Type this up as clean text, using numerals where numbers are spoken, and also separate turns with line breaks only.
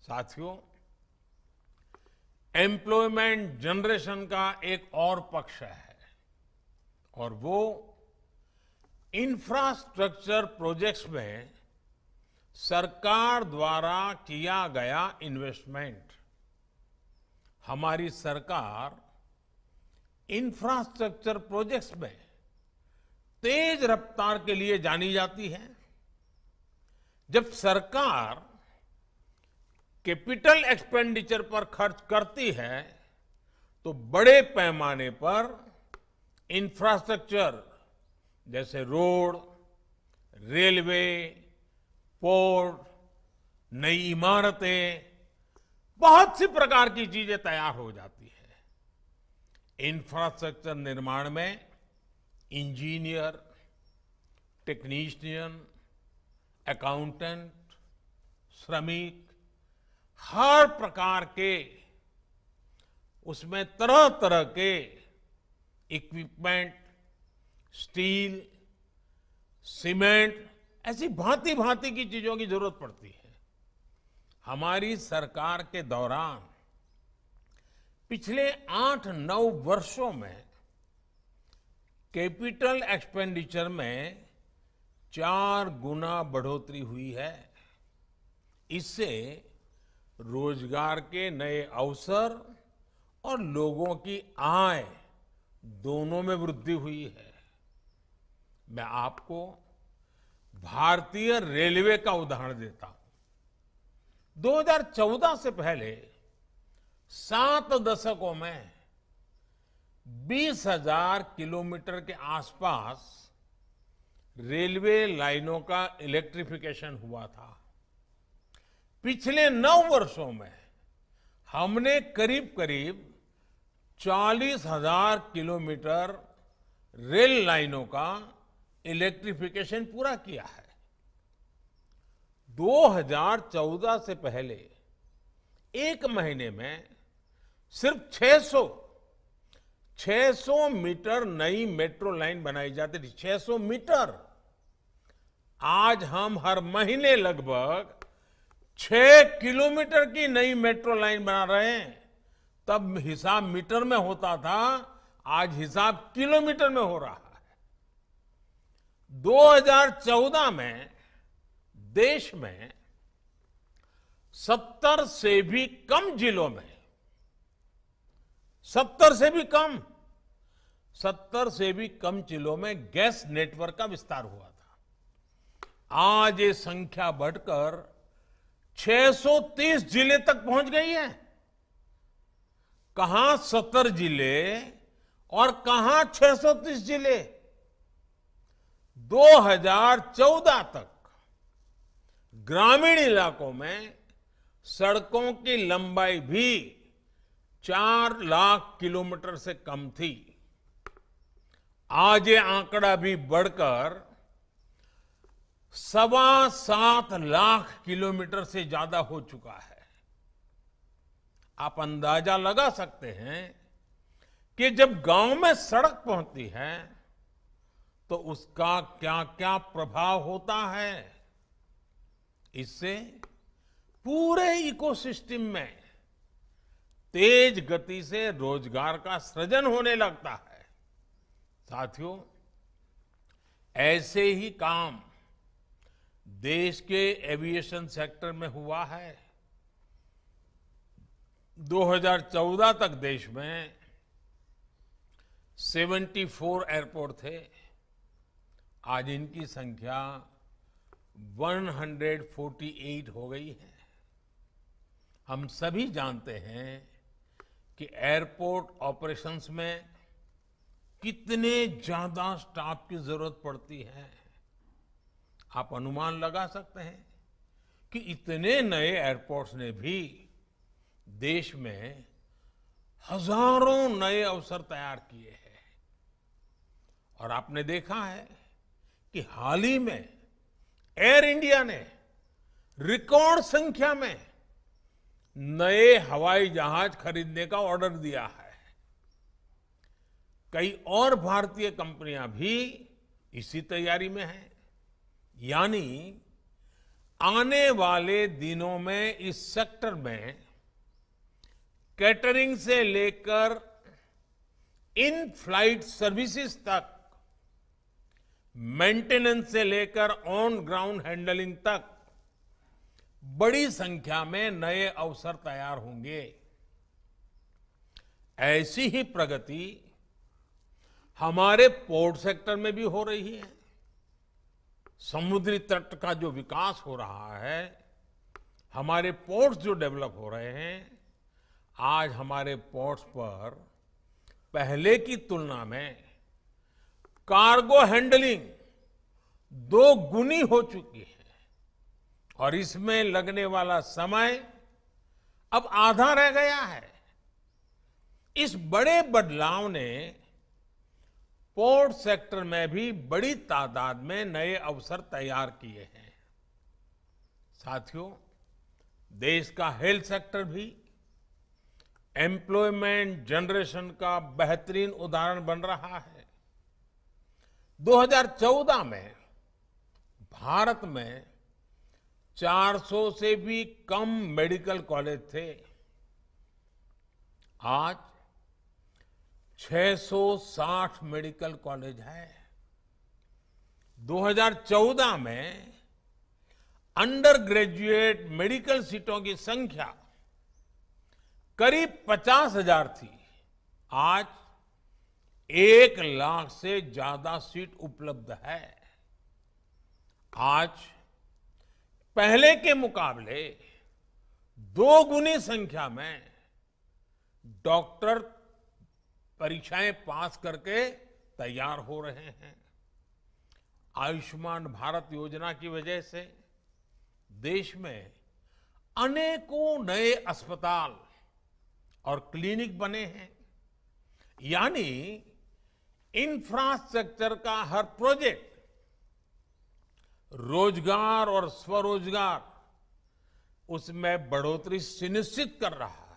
साथियों, employment generation का एक और पक्ष है और वो इंफ्रास्ट्रक्चर प्रोजेक्ट्स में सरकार द्वारा किया गया इन्वेस्टमेंट। हमारी सरकार इंफ्रास्ट्रक्चर प्रोजेक्ट्स में तेज रफ्तार के लिए जानी जाती है। जब सरकार कैपिटल एक्सपेंडिचर पर खर्च करती है तो बड़े पैमाने पर इंफ्रास्ट्रक्चर जैसे रोड, रेलवे, पोर्ट, नई इमारतें, बहुत सी प्रकार की चीजें तैयार हो जाती है। इंफ्रास्ट्रक्चर निर्माण में इंजीनियर, टेक्नीशियन, अकाउंटेंट, श्रमिक, हर प्रकार के उसमें तरह तरह के इक्विपमेंट, स्टील, सीमेंट, ऐसी भांति भांति की चीजों की जरूरत पड़ती है। हमारी सरकार के दौरान पिछले 8-9 वर्षों में कैपिटल एक्सपेंडिचर में 4 गुना बढ़ोतरी हुई है। इससे रोजगार के नए अवसर और लोगों की आय दोनों में वृद्धि हुई है। मैं आपको भारतीय रेलवे का उदाहरण देता हूं। 2014 से पहले 7 दशकों में 20,000 किलोमीटर के आसपास रेलवे लाइनों का इलेक्ट्रिफिकेशन हुआ था। पिछले 9 वर्षों में हमने करीब करीब 40,000 किलोमीटर रेल लाइनों का इलेक्ट्रिफिकेशन पूरा किया है। 2014 से पहले एक महीने में सिर्फ 600 मीटर नई मेट्रो लाइन बनाई जाती थी। 600 मीटर। आज हम हर महीने लगभग 6 किलोमीटर की नई मेट्रो लाइन बना रहे हैं। तब हिसाब मीटर में होता था, आज हिसाब किलोमीटर में हो रहा है। 2014 में देश में 70 से भी कम जिलों में 70 से भी कम जिलों में गैस नेटवर्क का विस्तार हुआ था। आज ये संख्या बढ़कर 630 जिले तक पहुंच गई है। कहां 70 जिले और कहां 630 जिले। 2014 तक ग्रामीण इलाकों में सड़कों की लंबाई भी 4 लाख किलोमीटर से कम थी। आज ये आंकड़ा भी बढ़कर 7.25 लाख किलोमीटर से ज्यादा हो चुका है। आप अंदाजा लगा सकते हैं कि जब गांव में सड़क पहुंचती है तो उसका क्या क्या प्रभाव होता है। इससे पूरे इकोसिस्टम में तेज गति से रोजगार का सृजन होने लगता है। साथियों, ऐसे ही काम देश के एविएशन सेक्टर में हुआ है। 2014 तक देश में 74 एयरपोर्ट थे। आज इनकी संख्या 148 हो गई है। हम सभी जानते हैं कि एयरपोर्ट ऑपरेशंस में कितने ज्यादा स्टाफ की जरूरत पड़ती है। आप अनुमान लगा सकते हैं कि इतने नए एयरपोर्ट्स ने भी देश में हजारों नए अवसर तैयार किए हैं। और आपने देखा है कि हाल ही में एयर इंडिया ने रिकॉर्ड संख्या में नए हवाई जहाज खरीदने का ऑर्डर दिया है। कई और भारतीय कंपनियां भी इसी तैयारी में हैं। यानी आने वाले दिनों में इस सेक्टर में कैटरिंग से लेकर इन फ्लाइट सर्विसेज तक, मेंटेनेंस से लेकर ऑन ग्राउंड हैंडलिंग तक बड़ी संख्या में नए अवसर तैयार होंगे। ऐसी ही प्रगति हमारे पोर्ट सेक्टर में भी हो रही है। समुद्री तट का जो विकास हो रहा है, हमारे पोर्ट्स जो डेवलप हो रहे हैं, आज हमारे पोर्ट्स पर पहले की तुलना में कार्गो हैंडलिंग 2 गुनी हो चुकी है और इसमें लगने वाला समय अब आधा रह गया है। इस बड़े बदलाव ने पोर्ट सेक्टर में भी बड़ी तादाद में नए अवसर तैयार किए हैं। साथियों, देश का हेल्थ सेक्टर भी एम्प्लॉयमेंट जनरेशन का बेहतरीन उदाहरण बन रहा है। 2014 में भारत में 400 से भी कम मेडिकल कॉलेज थे। आज 660 मेडिकल कॉलेज है। 2014 में अंडर ग्रेजुएट मेडिकल सीटों की संख्या करीब 50,000 थी। आज 1 लाख से ज्यादा सीट उपलब्ध है। आज पहले के मुकाबले 2 गुनी संख्या में डॉक्टर परीक्षाएं पास करके तैयार हो रहे हैं। आयुष्मान भारत योजना की वजह से देश में अनेकों नए अस्पताल और क्लिनिक बने हैं। यानी इंफ्रास्ट्रक्चर का हर प्रोजेक्ट रोजगार और स्वरोजगार उसमें बढ़ोतरी सुनिश्चित कर रहा है।